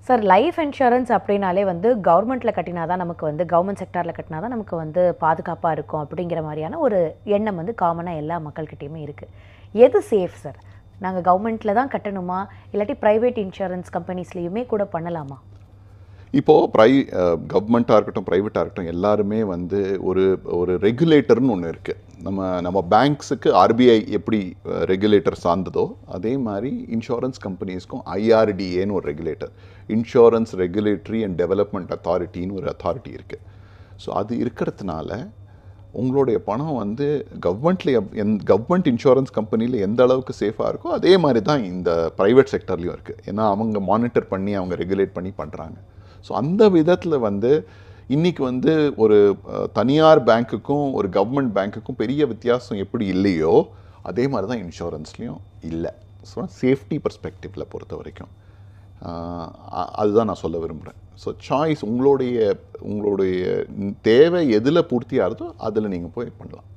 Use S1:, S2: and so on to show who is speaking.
S1: Sir life insurance அப்படின்னாலே வந்து கவர்மெண்ட்டில் கட்டினா தான் நமக்கு வந்து கவர்மெண்ட் செக்டாரில் கட்டினா தான் நமக்கு வந்து பாதுகாப்பாக இருக்கும் அப்படிங்கிற மாதிரியான ஒரு எண்ணம் வந்து காமனாக எல்லா மக்கள்கிட்டையுமே இருக்குது. எது சேஃப் சார்? நாங்கள் கவர்மெண்ட்டில் தான் கட்டணுமா, இல்லாட்டி ப்ரைவேட் இன்சூரன்ஸ் கம்பெனிஸ்லேயுமே கூட பண்ணலாமா?
S2: இப்போது கவர்மெண்ட்டாக இருக்கட்டும், ப்ரைவேட்டாக இருக்கட்டும், எல்லாருமே வந்து ஒரு ஒரு ரெகுலேட்டர்னு ஒன்று இருக்குது. நம்ம பேங்க்ஸுக்கு ஆர்பிஐ எப்படி ரெகுலேட்டர் சார்ந்ததோ, அதே மாதிரி இன்சூரன்ஸ் கம்பெனிஸ்க்கும் ஐஆர்டிஏன்னு ஒரு regulator, insurance regulatory and development அத்தாரிட்டின்னு ஒரு அத்தாரிட்டி இருக்குது. ஸோ அது இருக்கிறதுனால உங்களுடைய பணம் வந்து கவர்மெண்ட் இன்சூரன்ஸ் கம்பெனியில் எந்த அளவுக்கு சேஃபாக இருக்கோ அதே மாதிரி தான் இந்த ப்ரைவேட் செக்டர்லேயும் இருக்குது. ஏன்னா அவங்க மானிட்டர் பண்ணி, அவங்க ரெகுலேட் பண்ணி பண்ணுறாங்க. ஸோ அந்த விதத்தில் வந்து இன்றைக்கி வந்து ஒரு தனியார் பேங்க்குக்கும் ஒரு கவர்மெண்ட் பேங்க்குக்கும் பெரிய வித்தியாசம் எப்படி இல்லையோ அதே மாதிரி தான் இன்சூரன்ஸ்லேயும் இல்லை. ஸோ சேஃப்டி பர்ஸ்பெக்டிவில் பொறுத்த வரைக்கும் அதுதான் நான் சொல்ல விரும்புகிறேன். ஸோ சாய்ஸ் உங்களுடைய தேவை எதில் பூர்த்தியாகிறதோ அதில் நீங்கள் போய் பண்ணலாம்.